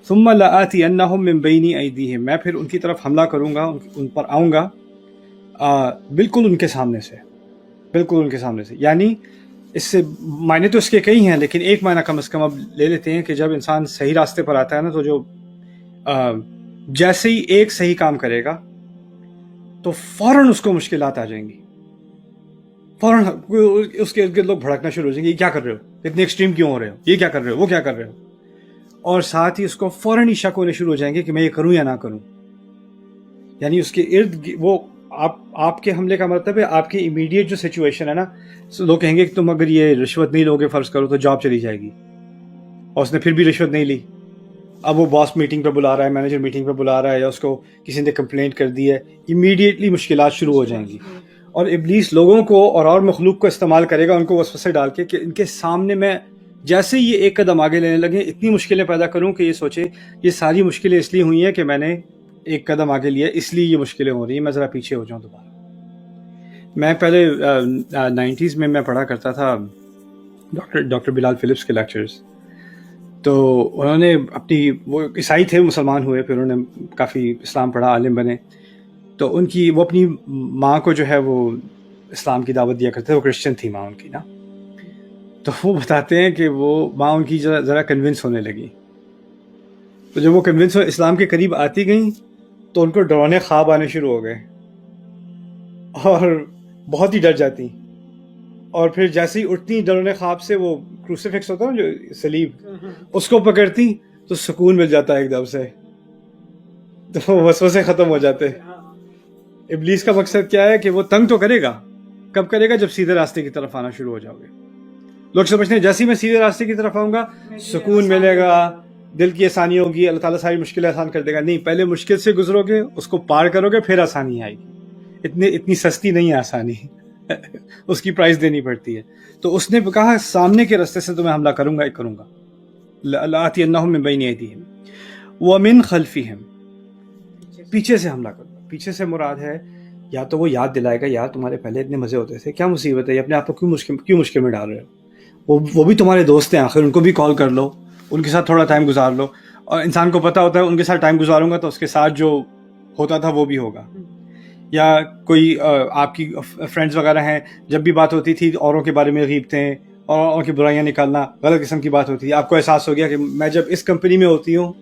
ثم لآتینہم من بین ایدیہم، میں پھر ان کی طرف حملہ کروں گا، ان پر آؤں گا بالکل ان کے سامنے سے، بالکل ان کے سامنے سے. یعنی اس سے معنی تو اس کے کئی ہیں، لیکن ایک معنی کم از کم اب لے لیتے ہیں کہ جب انسان صحیح راستے پر آتا ہے نا، تو جو جیسے ہی ایک صحیح کام کرے گا تو فوراً اس کو مشکلات آ جائیں گی، فوراً اس کے ارد گرد لوگ بھڑکنا شروع ہو جائیں گے، یہ کیا کر رہے ہو، اتنے ایکسٹریم کیوں ہو رہے ہو، یہ کیا کر رہے ہو، وہ کیا کر رہے ہو. اور ساتھ ہی اس کو فوراً ہی شک ہونے شروع ہو جائیں گے کہ میں یہ کروں یا نہ کروں. یعنی اس کے ارد وہ آپ کے حملے کا مطلب ہے آپ کی امیڈیٹ جو سچویشن ہے نا، لوگ کہیں گے کہ تم اگر یہ رشوت نہیں لوگے فرض کرو تو جاب چلی جائے گی، اور اس نے پھر بھی رشوت نہیں لی. اب وہ باس میٹنگ پہ بلا رہا ہے، مینیجر میٹنگ پہ بلا رہا ہے، یا اس کو کسی نے کمپلینٹ کر دی ہے، امیڈیٹلی مشکلات شروع ہو جائیں گی. اور ابلیس لوگوں کو اور مخلوق کو استعمال کرے گا ان کو وسوسے ڈال کے کہ ان کے سامنے میں جیسے یہ ایک قدم آگے لینے لگے اتنی مشکلیں پیدا کروں کہ یہ سوچے یہ ساری مشکلیں اس لیے ہوئی ہیں کہ میں نے ایک قدم آگے لیا، اس لیے یہ مشکلیں ہو رہی ہیں، میں ذرا پیچھے ہو جاؤں دوبارہ. میں پہلے 90s میں پڑھا کرتا تھا ڈاکٹر بلال فلپس کے لیکچرز. تو انہوں نے اپنی، وہ عیسائی تھے، مسلمان ہوئے، پھر انہوں نے کافی اسلام پڑھا، عالم بنے. تو ان کی وہ اپنی ماں کو جو ہے وہ اسلام کی دعوت دیا کرتے تھے، وہ کرسچن تھی ماں ان کی نا. تو وہ بتاتے ہیں کہ وہ ماں ان کی ذرا کنونس ہونے لگی. تو جب وہ کنونس اسلام کے قریب آتی گئیں تو ان کو ڈرانے خواب آنے شروع ہو گئے اور بہت ہی ڈر جاتی. اور پھر جیسے ہی اٹھتی ڈرونے خواب سے، وہ کروسیفکس ہوتا ہے نا جو صلیب، اس کو پکڑتی تو سکون مل جاتا ہے ایک دم سے، تو وسوسے ختم ہو جاتے. ابلیس کا مقصد کیا ہے کہ وہ تنگ تو کرے گا، کب کرے گا؟ جب سیدھے راستے کی طرف آنا شروع ہو جاؤ گے. لوگ سمجھتے ہیں جیسے ہی میں سیدھے راستے کی طرف آؤں گا سکون ملے گا، دل کی آسانی ہوگی، اللہ تعالیٰ ساری مشکلیں آسان کر دے گا. نہیں، پہلے مشکل سے گزرو گے، اس کو پار کرو گے، پھر آسانی آئے گی. اتنی سستی نہیں ہے آسانی اس کی پرائز دینی پڑتی ہے. تو اس نے کہا سامنے کے راستے سے تو میں حملہ کروں گا. لآتینہم من بین ایدیہم ومن خلفہم، پیچھے سے حملہ کروں گا. پیچھے سے مراد ہے یا تو وہ یاد دلائے گا یار تمہارے پہلے اتنے مزے ہوتے تھے، کیا مصیبت ہے، اپنے آپ کو کیوں مشکل میں ڈال رہے ہو. وہ بھی تمہارے دوست ہیں آخر، ان کو بھی کال کر لو، ان کے ساتھ تھوڑا ٹائم گزار لو. اور انسان کو پتہ ہوتا ہے ان کے ساتھ ٹائم گزاروں گا تو اس کے ساتھ جو ہوتا تھا وہ بھی ہوگا. یا کوئی آپ کی فرینڈز وغیرہ ہیں، جب بھی بات ہوتی تھی اوروں کے بارے میں غیبتیں اور اوروں کی برائیاں نکالنا، غلط قسم کی بات ہوتی تھی. آپ کو احساس ہو گیا کہ میں جب اس کمپنی میں ہوتی ہوں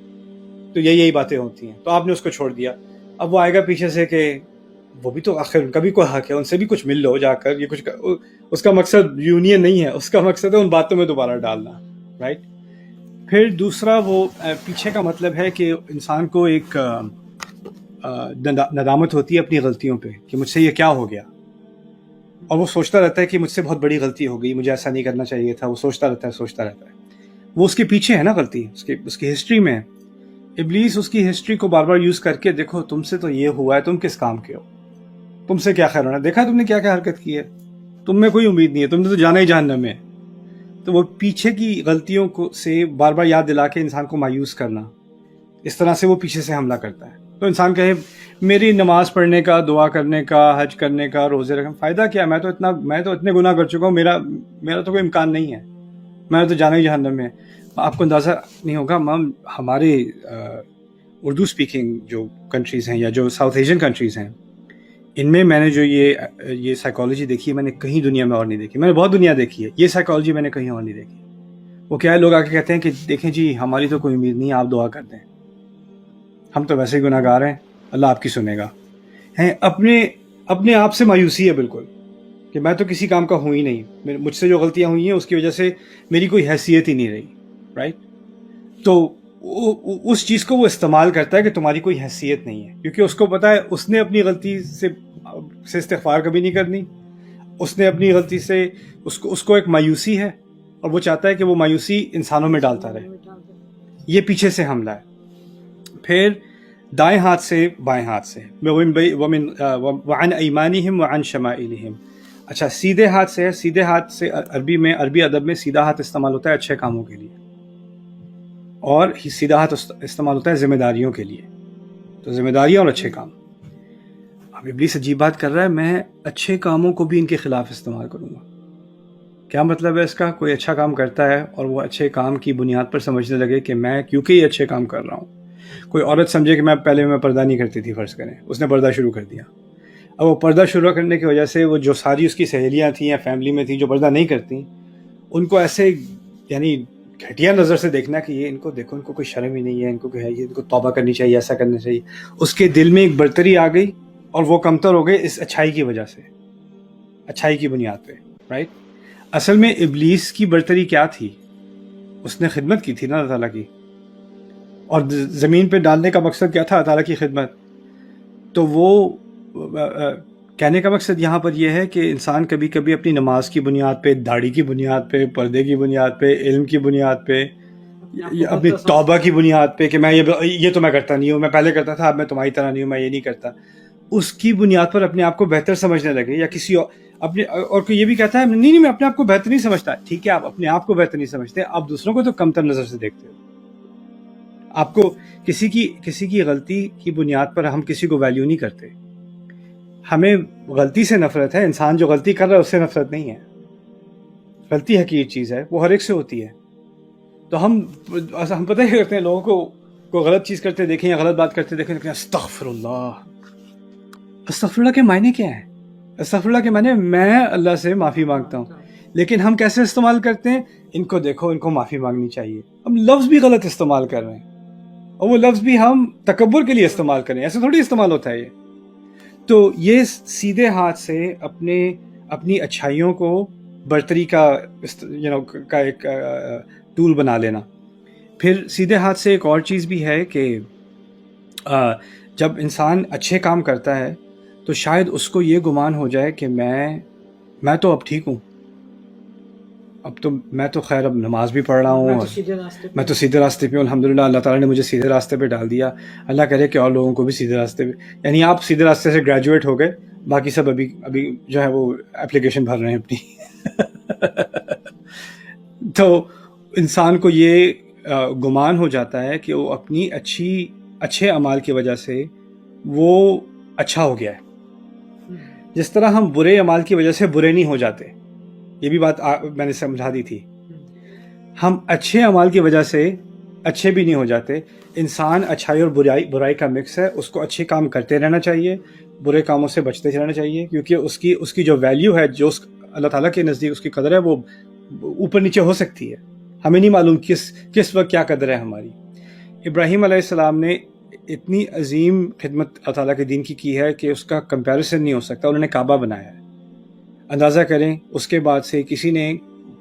تو یہی باتیں ہوتی ہیں، تو آپ نے اس کو چھوڑ دیا. اب وہ آئے گا پیچھے سے کہ وہ بھی تو آخر ان کا بھی کوئی حق ہے، ان سے بھی کچھ مل لو جا کر. یہ کچھ اس کا مقصد یونین نہیں ہے، اس کا مقصد ہے ان باتوں میں دوبارہ ڈالنا، رائٹ. پھر دوسرا وہ پیچھے کا مطلب ہے کہ انسان کو ایک ندامت ہوتی ہے اپنی غلطیوں پہ کہ مجھ سے یہ کیا ہو گیا، اور وہ سوچتا رہتا ہے کہ مجھ سے بہت بڑی غلطی ہو گئی، مجھے ایسا نہیں کرنا چاہیے تھا. وہ سوچتا رہتا ہے. وہ اس کے پیچھے ہے نا غلطی، اس کی ہسٹری میں. ابلیس اس کی ہسٹری کو بار بار یوز کر کے دیکھو تم سے تو یہ ہوا ہے، تم کس کام کے ہو، تم سے کیا خیر ہونا، دیکھا تم نے کیا کیا حرکت کی ہے، تم میں کوئی امید نہیں ہے، تم نے تو جانا ہی جہنم میں. تو وہ پیچھے کی غلطیوں کو سے بار بار یاد دلا کے انسان کو مایوس کرنا، اس طرح سے وہ پیچھے سے حملہ کرتا ہے. تو انسان کہے میری نماز پڑھنے کا، دعا کرنے کا، حج کرنے کا، روزے رکھنے فائدہ کیا، میں تو اتنے گناہ کر چکا ہوں، میرا تو کوئی امکان نہیں ہے، میں تو جانا ہی جہنم میں. آپ کو اندازہ نہیں ہوگا، ہمارے اردو اسپیکنگ جو کنٹریز ہیں یا جو ساؤتھ ایشین کنٹریز ہیں، ان میں نے جو یہ سائیکالوجی دیکھی ہے، میں نے کہیں دنیا میں اور نہیں دیکھی. میں نے بہت دنیا دیکھی ہے، یہ سائیکالوجی میں نے کہیں اور نہیں دیکھی. وہ کیا ہے، لوگ آ کے کہتے ہیں کہ دیکھیں جی ہماری تو کوئی امید نہیں ہے، آپ دعا کر دیں، ہم تو ویسے ہی گناہ گار ہیں، اللہ آپ کی سنے گا. اپنے آپ سے مایوسی ہے بالکل کہ میں تو کسی کام کا ہوں ہی نہیں، مجھ سے جو غلطیاں ہوئی ہیں اس کی وجہ سے میری کوئی حیثیت ہی نہیں رہی، رائٹ. تو اس چیز کو وہ استعمال کرتا ہے کہ تمہاری کوئی حیثیت نہیں ہے، کیونکہ اس کو پتا ہے اس نے اپنی غلطی سے استغفار کبھی نہیں کرنی. اس نے اپنی غلطی سے اس کو ایک مایوسی ہے، اور وہ چاہتا ہے کہ وہ مایوسی انسانوں میں ڈالتا رہے. یہ پیچھے سے حملہ ہے. پھر دائیں ہاتھ سے بائیں ہاتھ سے، وعن ایمانہم وعن شمائلہم. اچھا، سیدھے ہاتھ سے ہے. سیدھے ہاتھ سے عربی ادب میں سیدھا ہاتھ استعمال ہوتا ہے اچھے کاموں کے لیے، اور سیدھا ہاتھ استعمال ہوتا ہے ذمہ داریوں کے لیے. تو ذمہ داریاں اور اچھے کام. اب ابلیس عجیب بات کر رہا ہے، میں اچھے کاموں کو بھی ان کے خلاف استعمال کروں گا کیا مطلب ہے اس کا؟ کوئی اچھا کام کرتا ہے اور وہ اچھے کام کی بنیاد پر سمجھنے لگے کہ میں کیونکہ یہ اچھے کام کر رہا ہوں. کوئی عورت سمجھے کہ میں پردہ نہیں کرتی تھی، فرض کریں اس نے پردہ شروع کر دیا. اب وہ پردہ شروع کرنے کی وجہ سے وہ جو ساری اس کی سہیلیاں تھیں یا فیملی میں تھیں جو پردہ نہیں کرتیں، ان کو ایسے یعنی گھٹیا نظر سے دیکھنا کہ یہ ان کو دیکھو، ان کو کوئی شرم ہی نہیں ہے، ان کو کہ ہے یہ، ان کو توبہ کرنی چاہیے، ایسا کرنا چاہیے. اس کے دل میں ایک برتری آ گئی اور وہ کمتر ہو گئے اس اچھائی کی وجہ سے، اچھائی کی بنیاد پہ، رائٹ. اصل میں ابلیس کی برتری کیا تھی؟ اس نے خدمت کی تھی نا اللہ تعالیٰ کی، اور زمین پہ ڈالنے کا مقصد کیا تھا؟ اللہ تعالیٰ کی خدمت. تو وہ کہنے کا مقصد یہاں پر یہ ہے کہ انسان کبھی کبھی اپنی نماز کی بنیاد پہ، داڑھی کی بنیاد پہ، پردے کی بنیاد پہ، علم کی بنیاد پہ، اپنی توبہ کی بنیاد پہ کہ میں یہ تو میں کرتا نہیں ہوں، میں پہلے کرتا تھا، اب میں تمہاری طرح نہیں ہوں، میں یہ نہیں کرتا، اس کی بنیاد پر اپنے آپ کو بہتر سمجھنے لگے. یا کسی اپنے اور کوئی یہ بھی کہتا ہے نہیں میں اپنے آپ کو بہتر نہیں سمجھتا. ٹھیک ہے، آپ اپنے آپ کو بہتر نہیں سمجھتے، آپ دوسروں کو تو کمتر نظر سے دیکھتے ہو. آپ کو کسی کی غلطی کی بنیاد پر ہم کسی کو ویلیو نہیں کرتے. ہمیں غلطی سے نفرت ہے، انسان جو غلطی کر رہا ہے اس سے نفرت نہیں ہے. غلطی حقیقی چیز ہے، وہ ہر ایک سے ہوتی ہے. تو ہم پتہ ہی کرتے ہیں لوگوں کو کوئی غلط چیز کرتے دیکھیں یا غلط بات کرتے دیکھیں، استغفر اللہ. استغفر اللہ کے معنی کیا ہے؟ استغفر اللہ کے معنی میں اللہ سے معافی مانگتا ہوں. لیکن ہم کیسے استعمال کرتے ہیں؟ ان کو دیکھو، ان کو معافی مانگنی چاہیے. ہم لفظ بھی غلط استعمال کر رہے ہیں، اور وہ لفظ بھی ہم تکبر کے لیے استعمال کریں. ایسے تھوڑی استعمال ہوتا ہے یہ. تو یہ سیدھے ہاتھ سے اپنی اچھائیوں کو برتری کا ایک ٹول بنا لینا. پھر سیدھے ہاتھ سے ایک اور چیز بھی ہے کہ جب انسان اچھے کام کرتا ہے تو شاید اس کو یہ گمان ہو جائے کہ میں تو اب ٹھیک ہوں، میں تو خیر اب نماز بھی پڑھ رہا ہوں، میں تو سیدھے راستے پہ ہوں، الحمدللہ اللہ تعالیٰ نے مجھے سیدھے راستے پہ ڈال دیا. اللہ کرے کہ اور لوگوں کو بھی سیدھے راستے پہ، یعنی آپ سیدھے راستے سے گریجویٹ ہو گئے، باقی سب ابھی جو ہے وہ اپلیکیشن بھر رہے ہیں اپنی. تو انسان کو یہ گمان ہو جاتا ہے کہ وہ اپنی اچھے اعمال کی وجہ سے وہ اچھا ہو گیا ہے. جس طرح ہم برے اعمال کی وجہ سے برے نہیں ہو جاتے، یہ بھی بات میں نے سمجھا دی تھی. ہم اچھے اعمال کی وجہ سے اچھے بھی نہیں ہو جاتے. انسان اچھائی اور برائی کا مکس ہے. اس کو اچھے کام کرتے رہنا چاہیے، برے کاموں سے بچتے رہنا چاہیے، کیونکہ اس کی جو ویلیو ہے، جو اللہ تعالیٰ کے نزدیک اس کی قدر ہے، وہ اوپر نیچے ہو سکتی ہے. ہمیں نہیں معلوم کس وقت کیا قدر ہے ہماری. ابراہیم علیہ السلام نے اتنی عظیم خدمت اللہ تعالیٰ کے دین کی ہے کہ اس کا کمپیریزن نہیں ہو سکتا. انہوں نے کعبہ بنایا ہے. اندازہ کریں اس کے بعد سے کسی نے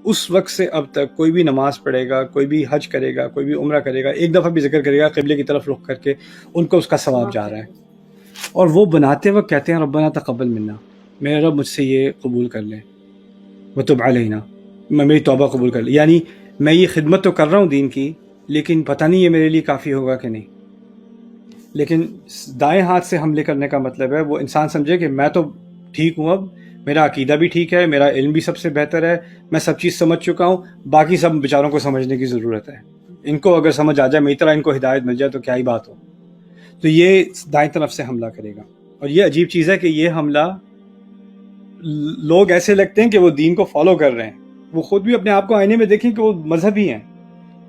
اس وقت سے اب تک کوئی بھی نماز پڑھے گا، کوئی بھی حج کرے گا، کوئی بھی عمرہ کرے گا، ایک دفعہ بھی ذکر کرے گا قبلے کی طرف رخ کر کے، ان کو اس کا ثواب جا رہا ہے. اور وہ بناتے وقت کہتے ہیں ربنا تقبل منا، میرے رب مجھ سے یہ قبول کر لیں، وتب علینا، میری توبہ قبول کر لیں. یعنی میں یہ خدمت تو کر رہا ہوں دین کی، لیکن پتہ نہیں یہ میرے لیے کافی ہوگا کہ نہیں. لیکن دائیں ہاتھ سے حملے کرنے کا مطلب ہے وہ انسان سمجھے کہ میں تو ٹھیک ہوں، اب میرا عقیدہ بھی ٹھیک ہے، میرا علم بھی سب سے بہتر ہے، میں سب چیز سمجھ چکا ہوں، باقی سب بیچاروں کو سمجھنے کی ضرورت ہے. ان کو اگر سمجھ آ جائے، میری طرح ان کو ہدایت مل جائے تو کیا ہی بات ہو. تو یہ دائیں طرف سے حملہ کرے گا. اور یہ عجیب چیز ہے کہ یہ حملہ لوگ ایسے لگتے ہیں کہ وہ دین کو فالو کر رہے ہیں، وہ خود بھی اپنے آپ کو آئینے میں دیکھیں کہ وہ مذہبی ہیں،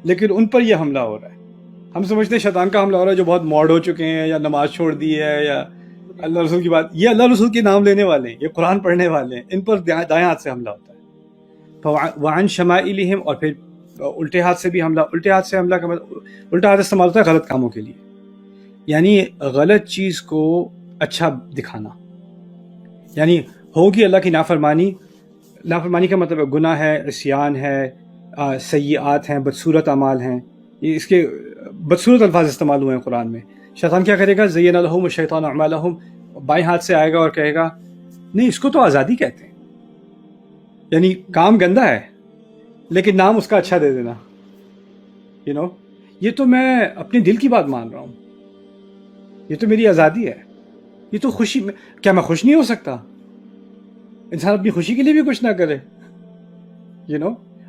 لیکن ان پر یہ حملہ ہو رہا ہے. ہم سمجھتے ہیں شیطان کا حملہ ہو رہا ہے جو بہت موڈ ہو چکے ہیں، یا نماز چھوڑ دی ہے، یا اللہ رسول کی بات، یہ اللہ رسول کے نام لینے والے ہیں، یہ قرآن پڑھنے والے ہیں، ان پر دائیں ہاتھ سے حملہ ہوتا ہے. وعن شمائلہم، اور پھر الٹے ہاتھ سے بھی حملہ. الٹے ہاتھ سے حملہ کا مطلب الٹا ہاتھ استعمال ہوتا ہے غلط کاموں کے لیے، یعنی غلط چیز کو اچھا دکھانا. یعنی ہوگی اللہ کی نافرمانی کا مطلب ہے گناہ ہے، عصیان ہے، سیئات ہیں، بدصورت اعمال ہیں. یہ اس کے بدصورت الفاظ استعمال ہوئے ہیں قرآن میں. شیطان کیا کرے گا؟ زین لہم الشیطان اعمالہم، بائیں ہاتھ سے آئے گا اور کہے گا نہیں اس کو تو آزادی کہتے ہیں، یعنی کام گندا ہے لیکن نام اس کا اچھا دے دینا. یہ تو میں اپنے دل کی بات مان رہا ہوں، یہ تو میری آزادی ہے، یہ تو خوشی میں، کیا میں خوش نہیں ہو سکتا؟ انسان اپنی خوشی کے لیے بھی کچھ نہ کرے،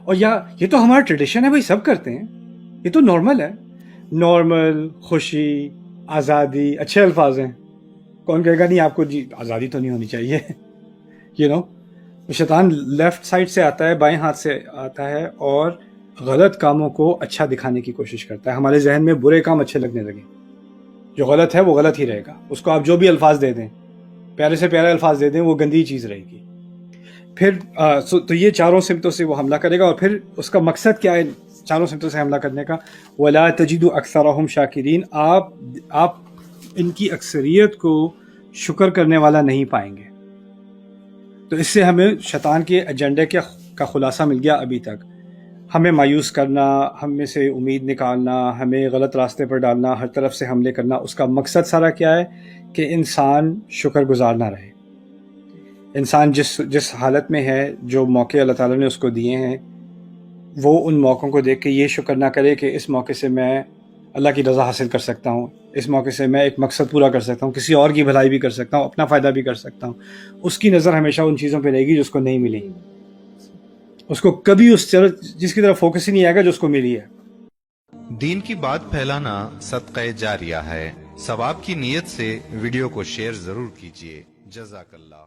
اور یا یہ تو ہمارا ٹریڈیشن ہے بھائی، سب کرتے ہیں، یہ تو نارمل ہے. نارمل، خوشی، آزادی اچھے الفاظ ہیں. کون کہے گا نہیں آپ کو جی آزادی تو نہیں ہونی چاہیے. شیطان لیفٹ سائڈ سے آتا ہے، بائیں ہاتھ سے آتا ہے، اور غلط کاموں کو اچھا دکھانے کی کوشش کرتا ہے. ہمارے ذہن میں برے کام اچھے لگنے لگے. جو غلط ہے وہ غلط ہی رہے گا. اس کو آپ جو بھی الفاظ دے دیں، پیارے سے پیارے الفاظ دے دیں، وہ گندی چیز رہے گی. پھر تو یہ چاروں سمتوں سے وہ حملہ کرے گا. اور پھر اس کا مقصد کیا ہے چاروں سمتوں سے حملہ کرنے کا؟ وَلَا تَجِدُ أَكْثَرَهُمْ شَاكِرِينَ. آپ ان کی اکثریت کو شکر کرنے والا نہیں پائیں گے. تو اس سے ہمیں شیطان کے ایجنڈے کا خلاصہ مل گیا ابھی تک. ہمیں مایوس کرنا، ہم میں سے امید نکالنا، ہمیں غلط راستے پر ڈالنا، ہر طرف سے حملے کرنا. اس کا مقصد سارا کیا ہے؟ کہ انسان شکر گزار نہ رہے. انسان جس حالت میں ہے، جو موقع اللہ تعالیٰ نے اس کو دیے ہیں، وہ ان موقعوں کو دیکھ کے یہ شکر نہ کرے کہ اس موقع سے میں اللہ کی رضا حاصل کر سکتا ہوں، اس موقع سے میں ایک مقصد پورا کر سکتا ہوں، کسی اور کی بھلائی بھی کر سکتا ہوں، اپنا فائدہ بھی کر سکتا ہوں. اس کی نظر ہمیشہ ان چیزوں پہ رہے گی جو اس کو نہیں ملی. اس کو کبھی جس کی طرف فوکس ہی نہیں آئے گا جو اس کو ملی ہے. دین کی بات پھیلانا صدقہ جاریہ ہے. ثواب کی نیت سے ویڈیو کو شیئر ضرور کیجیے. جزاک اللہ.